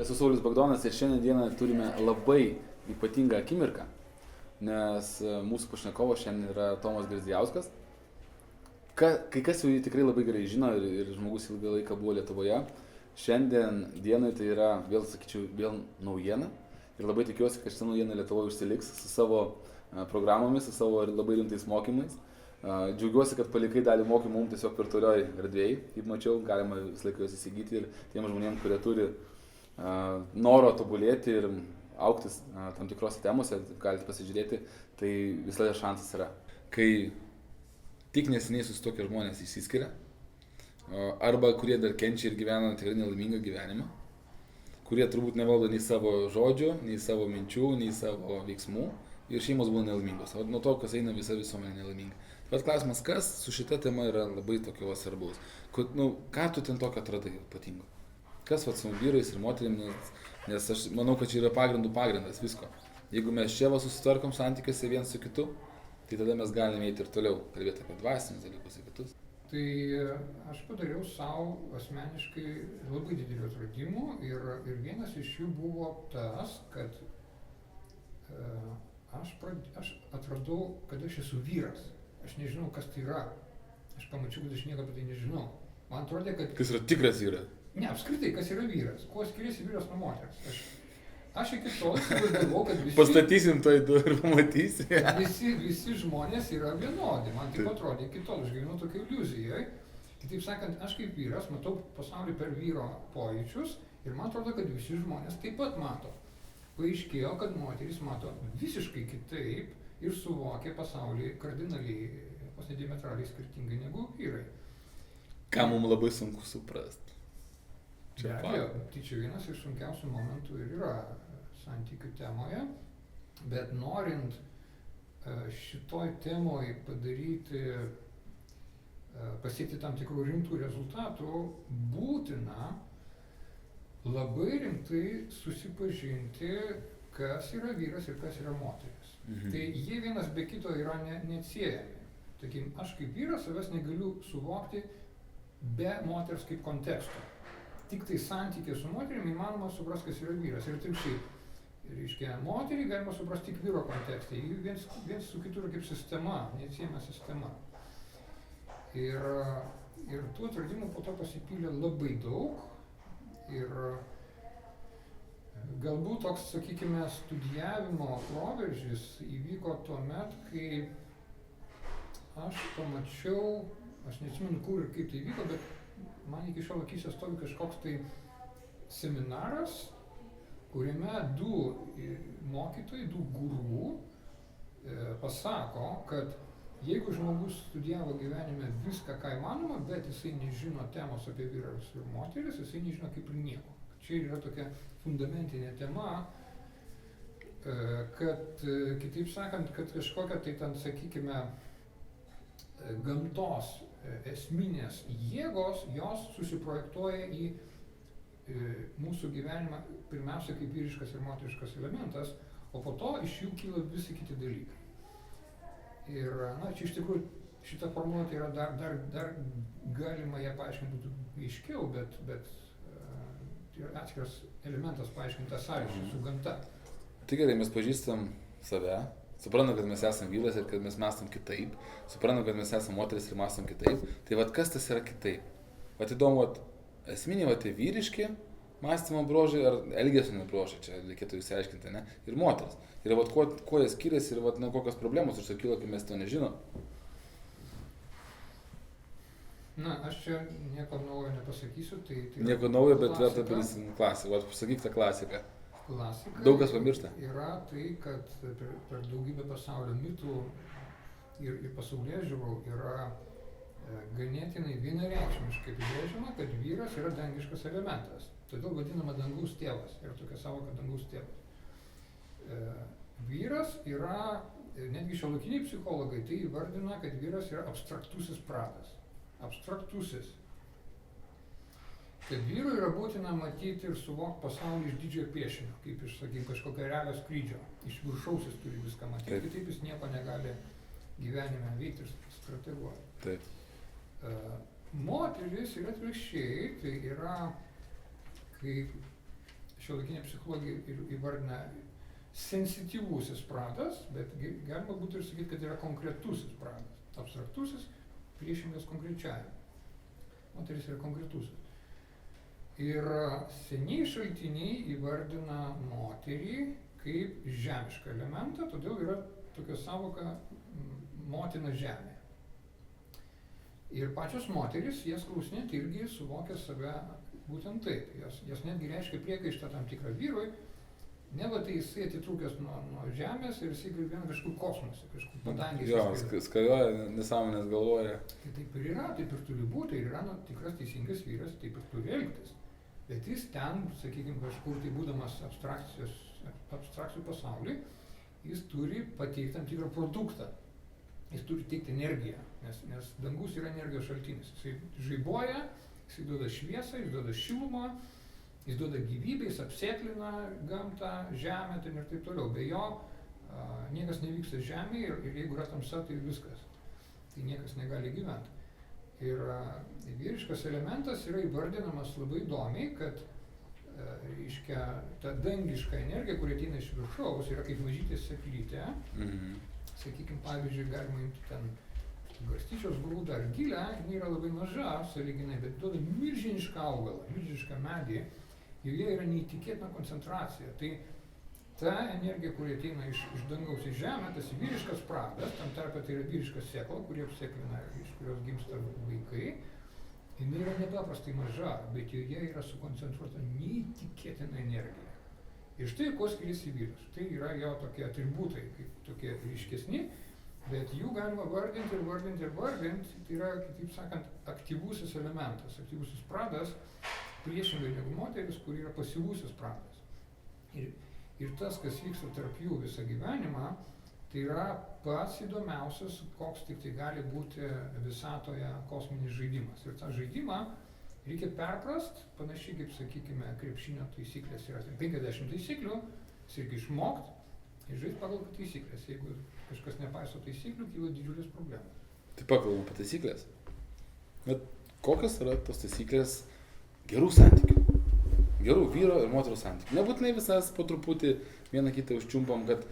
Esu Saulius Bagdonas ir šiandien dieną turime labai ypatingą akimirką, nes mūsų pašnekovas šiandien yra Tomas Girdzijauskas. Kai kas jau jį tikrai labai gerai žino ir žmogus ilgą laiką buvo Lietuvoje. Šiandien dienai tai yra, vėl sakyčiau, vėl naujiena. Ir labai tikiuosi, kad šitą naujieną Lietuvoje užsiliks su savo programomis, su savo labai rimtais mokymais. Džiaugiuosi, kad palikai dalį mokymų mums tiesiog virtualioj erdvėj. Kaip mačiau, galima visą laiką juos įsigyti ir tiem žmonėms, kurie turi noro tobulėti ir augtis tam tikrose temose, galite pasižiūrėti, tai visada šansas yra. Kai tik neseniai susituokę žmonės išsiskiria, arba kurie dar kenčia ir gyvena tikrai nelaimingą gyvenimą, kurie turbūt nevaldo nei savo žodžių, nei savo minčių, nei savo veiksmų ir šeimos būna nelaimingos. O nuo to, kas eina visa visuomenė nelaiminga. Bet klausimas, kas su šita tema yra labai tokio svarbus? Ką tu ten tokio atradai ypatingo? Kas su vyrais ir moterim, nes aš manau, kad čia yra pagrindas visko. Jeigu mes čia susitvarkom santykiuose viens su kitu, tai tada mes galime eiti ir toliau kalbėti apie dvasinius dalykus ir kitus. Tai aš padariau savo asmeniškai labai didelių atradimų ir vienas iš jų buvo tas, kad aš atradau, kad aš esu vyras. Aš nežinau, kas tai yra. Aš pamačiau, kad aš nieko apie tai nežinau. Man atrodė, kad... Kas yra tikras vyras? Ne, apskritai, kas yra vyras? Kuo skiriasi vyras nuo moters? Aš iki tol įsivaizdavau, kad visi... Pastatysim to į du ir pamatysi. Visi žmonės yra vienodi. Man taip atrodė iki tol. Aš gyvenau tokiai iliuzijai. Kitaip sakant, aš kaip vyras matau pasaulį per vyro pojūčius ir man atrodo, kad visi žmonės taip pat mato. Paaiškėjo, kad moterys mato visiškai kitaip ir suvokia pasaulį kardinaliai, diametraliai skirtingai negu vyrai. Ką mums labai sunku suprasti. Be abejo, tai čia vienas iš sunkiausių momentų ir yra santykių temoje, bet norint šitoj temoj padaryti, pasiekti tam tikrų rimtų rezultatų, būtina labai rimtai susipažinti, kas yra vyras ir kas yra moteris. Tai jie vienas be kito yra neatsiejami. Takim, aš kaip vyras savęs negaliu suvokti be moters kaip konteksto. Tik tai santykė su moterim įmanoma suprasti, kas yra vyras. Ir taip šiaip, reiškia, moterį galima suprasti tik vyro kontekste. Jį viens su kitu yra kaip sistema, neatsiejama sistema. Ir tų atradimų po to pasipylė labai daug. Ir galbūt toks, sakykime, studijavimo proveržis įvyko tuo met, kai aš pamačiau, aš neatsimenu kur ir kaip tai įvyko, bet man iki šiol akyse stovi kažkoks tai seminaras, kuriame du mokytojai, du gurų pasako, kad jeigu žmogus studijavo gyvenime viską, ką įmanoma, bet jisai nežino temos apie vyrus ir moteris, jisai nežino kaip ir nieko. Čia yra tokia fundamentinė tema, kad, kitaip sakant, kad kažkokia tai ten, sakykime, gamtos esminės jėgos, jos susiprojektuoja į mūsų gyvenimą pirmiausia kaip vyriškas ir moteriškas elementas, o po to iš jų kyla visi kiti dalykai. Ir, čia iš tikrųjų šita formuluotė yra dar galima ją paaiškinti būtų aiškiau, bet tai yra atskiras elementas paaiškintas sąryšį su gamta. Tai gerai, mes pažįstam save, suprantam, kad mes esam vyras ir kad mes mąstam kitaip, suprantam, kad mes esam moteris ir mąstam kitaip, tai kas tas yra kitaip? Įdomu, esminiai tie vyriški mąstymo bruožai ar elgesio bruožai, čia reikėtų išsiaiškinti, ne? Ir moteris. Ir kuo jie skiriasi ir kokios problemos išsakilo, kai mes to nežinom. Aš čia nieko naujo nepasakysiu, tai nieko naujo, bet verta prisimti klasiką. Pasakyk tą klasiką. Klasika daug kas pamiršta. Yra tai, kad per daugybę pasaulio mitų ir pasaulėžiūrų yra ganėtinai vienareikšmiškai apibrėžiama, kad vyras yra dangiškas elementas. Todėl vadinama dangaus tėvas. Yra tokia sąvoka dangaus tėvas. Vyras yra, netgi šiuolaikiniai psichologai tai įvardina, kad vyras yra abstraktusis pradas. Abstraktusis. Kad vyrui yra būtina matyti ir suvokti pasaulį iš didžiojo piešinio, kaip iš, sakykime, kažkokio realio skrydžio. Iš viršaus jis turi viską matyti, kitaip jis nieko negali gyvenime veikti ir strateguoti. Taip. Moteris yra atvirkščiai, tai yra kaip šiuolaikinė psichologija įvardina sensityvusis pradas, bet galima būtų ir sakyti, kad yra konkretusis pradas. Abstraktusis priešingas konkrečiajam. Moteris yra konkretusis. Ir seniai šaltiniai įvardina moterį kaip žemišką elementą, todėl yra tokia savoka motina žemė. Ir pačios moteris, jas klausinėti, irgi suvokia save būtent taip. Jas netgi reiškia priekaištą tam tikrą vyrui, neva tai jisai atitrūkęs nuo žemės ir jisai gyvena kažkur kosmose, kažkur padangėse. Jo, skajoja, nesąmonės galvoja. Tai taip ir yra, taip ir turi būti, tai yra tikras teisingas vyras, taip ir turi elgtis. Bet jis ten, sakykime, kažkur tai būdamas abstrakcijų pasaulyje, jis turi pateikti tam tikrą produktą. Jis turi teikti energiją, nes dangus yra energijos šaltinis. Jis žaibuoja, jis duoda šviesą, jis duoda šilumą, jis duoda gyvybę, jis apsėklina gamtą, žemę ir taip toliau. Be jo niekas nevyksta žemėje ir jeigu yra tamsa, tai viskas. Tai niekas negali gyventi. Ir vyriškas elementas yra įvardinamas labai įdomiai, kad reiškia, ta dangiška energija, kuri ateina iš viršaus, yra kaip mažytė seklytė. Sakykime, pavyzdžiui, galima imti ten garstyčios grūdą ar gilę, jinai yra labai maža, sąlyginai, bet duoda milžinišką augalą, milžinišką medį, joje yra neįtikėtina koncentracija. Tai ta energija, kuri ateina iš dangaus į žemę, tas vyriškas pradas, tam tarpe tai yra vyriška sėkla, kuri apsėklina, iš kurios gimsta vaikai, jinai yra nepaprastai maža, bet joje yra sukoncentruota neįtikėtina energija. Ir štai kuo skiriasi vyras. Tai yra jo tokie atributai, kaip tokie ryškesni, bet jų galima vardinti ir vardinti ir vardinti. Tai yra, kitaip sakant, aktyvusis elementas, aktyvusis pradas, priešingai negu moteris, kur yra pasyvusis pradas. Ir tas, kas vyksta tarp jų visą gyvenimą, tai yra pats įdomiausias, koks tik tai gali būti visatoje kosminis žaidimas. Ir tą žaidimą reikia perprast, panašiai kaip, sakykime, krepšinio taisyklės yra 50 taisyklių, jis reikia išmokti ir žaisti pagal taisyklės. Jeigu kažkas nepaiso taisyklių, kyla didžiulės problemos. Tai pakalbam apie taisyklės. Bet kokios yra tos taisyklės gerų santykių? Gerų vyro ir moterų santykių. Nebūtinai visas po truputį vieną kitą užčiumpam, kad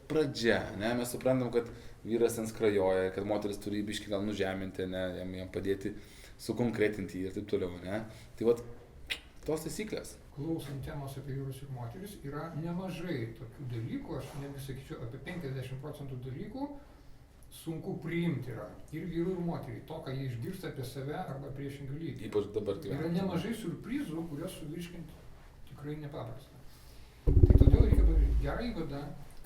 pradžia, ne, mes suprantam, kad vyras ten skrajoja, kad moteris turi biškį gal nužeminti, ne, jam padėti sukonkretinti ir taip toliau, ne. Tai vat, tos taisyklės. Klausant temos apie vyrus ir moteris, yra nemažai tokių dalykų, aš netgi sakyčiau, apie 50% dalykų sunku priimti yra ir vyrų ir moteriai, to, ką jie išgirsta apie save arba priešingą lygį. Ypač dabar gyvenime. Yra nemažai surprizų, kurios suvirškinti tikrai nepaprasta. Tai todėl reikia padaryti gerą įvadą,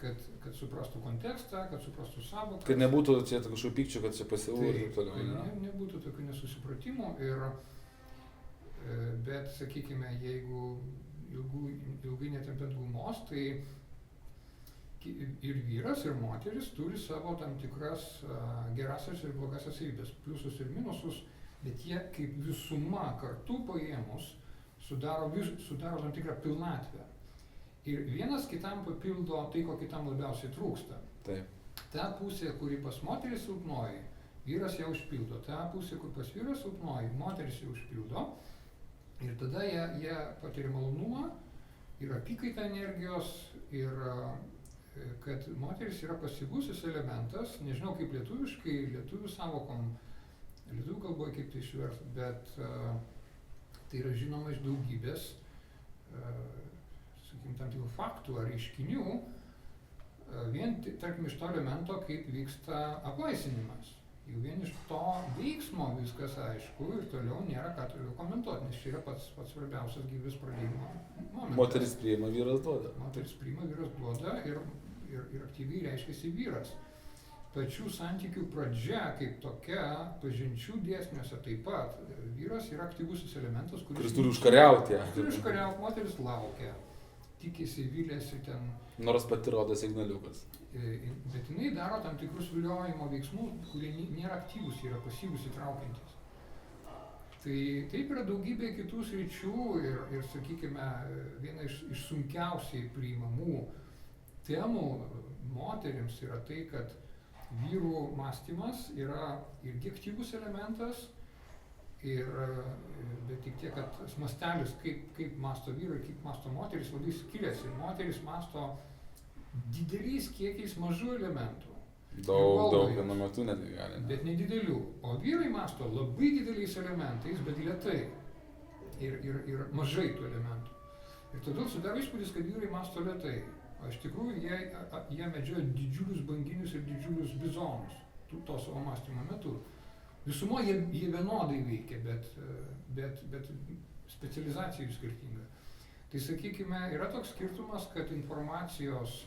kad suprastų kontekstą, kad suprastų sąvoką. Kad nebūtų čia kažkokių pykčių, kad čia pasiūlų ir taip toliau. Nebūtų tokių nesusipratimų, bet, sakykime, jeigu ilgai netempiant gumos, tai ir vyras, ir moteris turi savo tam tikras gerasias ir blogasias savybės, pliusus ir minusus, bet jie kaip visuma kartu paėmus sudaro tam tikrą pilnatvę. Ir vienas kitam papildo tai, ko kitam labiausiai trūksta. Taip. Ta pusė, kuri pas moterį silpnoji, vyras ją užpildo. Ta pusė, kur pas vyrą silpnoji, moteris ją užpildo. Ir tada jie patiria malonumą, yra apykaita energijos ir kad moteris yra pasyvusis elementas, nežinau kaip lietuviškai, lietuvių savokom, lietuvių kalboje kaip tai išverst, bet tai yra žinoma iš daugybės tam tikrų faktų ar reiškinių, vien, tarkim, iš to elemento, kaip vyksta aplaisinimas. Jau vien iš to veiksmo viskas aišku ir toliau nėra ką toliau komentuoti, nes čia yra pats svarbiausias gyvybės pradėjimo momentas. Moteris priima, vyras duoda. Moteris priima, vyras duoda ir aktyviai reiškiasi vyras. Pačių santykių pradžia kaip tokia, pažinčių dėsniuose taip pat, vyras yra aktyvusis elementas, kuris turi užkariauti. Turi užkariauti, moteris laukia. Tikisi, vylėsi ten. Nors pati rodo signaliukas. Bet jinai daro tam tikrus viliojimo veiksmus, kurie nėra aktyvus, yra pasyvus įtraukiantis. Tai taip yra daugybė kitų sričių ir sakykime, viena iš sunkiausiai priimamų temų moterims yra tai, kad vyrų mąstymas yra irgi aktyvus elementas Bet tik tiek, kad mastelis, kaip masto vyrai, kaip masto moteris, labai skiriasi. Moteris masto dideliais kiekiais mažų elementų. Daug vienu metu netgi gali. Ne? Bet nedidelių. O vyrai masto labai dideliais elementais, bet lietai. Ir mažai tų elementų. Ir todėl sudaro įspūdis, kad vyrai masto lietai. O iš tikrųjų jie medžioja didžiulius banginius ir didžiulius bizonus to savo mąstymo metu. Visumo jie vienodai veikia, bet specializacija jų skirtinga. Tai sakykime, yra toks skirtumas, kad informacijos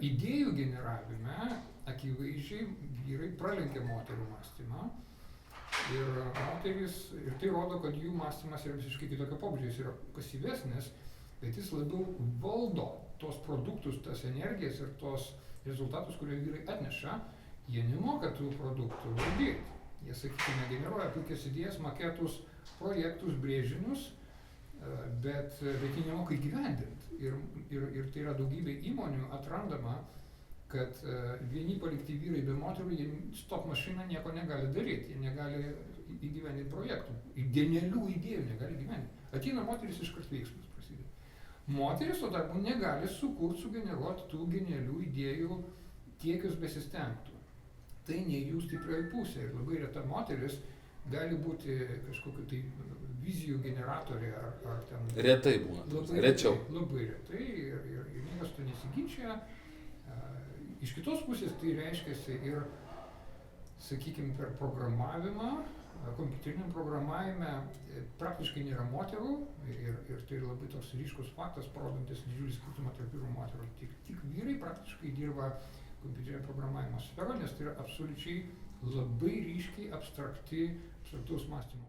idėjų generavime akivaizdžiai vyrai pralenkia moterų mąstymą. Ir tai rodo, kad jų mąstymas yra visiškai kitokio pobūdžio, jis yra pasyvesnis, bet jis labiau valdo tos produktus, tas energijas ir tos rezultatus, kurie vyrai atneša. Jie nemoka tų produktų valdyti. Jie, sakykime, generuoja puikias idėjas, maketus, projektus, brėžinius, bet jie nemoka įgyvendinti. Ir tai yra daugybė įmonių atrandama, kad vieni palikti vyrai be moterų, jie stop mašina nieko negali daryti, jie negali įgyvendinti projektų, genialių idėjų negali įgyvendinti. Ateina moteris, iškart veiksmas prasideda. Moteris tuo tarpu negali sugeneruoti tų genialių idėjų kiekius besistengtų. Tai ne jų stiprioji pusė ir labai reta moteris gali būti kažkokiu tai vizijų generatorė ar ten... Retai būna, rečiau. Labai retai ir niekas to nesiginčia. Iš kitos pusės tai reiškiasi ir, sakykime, per programavimą, kompiuteriniam programavime praktiškai nėra moterų ir tai labai toks ryškus faktas, parodantis didžiulį skirtumą tarp vyrų ir moterų. Tik vyrai praktiškai dirba kompiuterinio programavimo sferą, nes tai yra absoliučiai labai ryškiai abstraktaus mąstymo.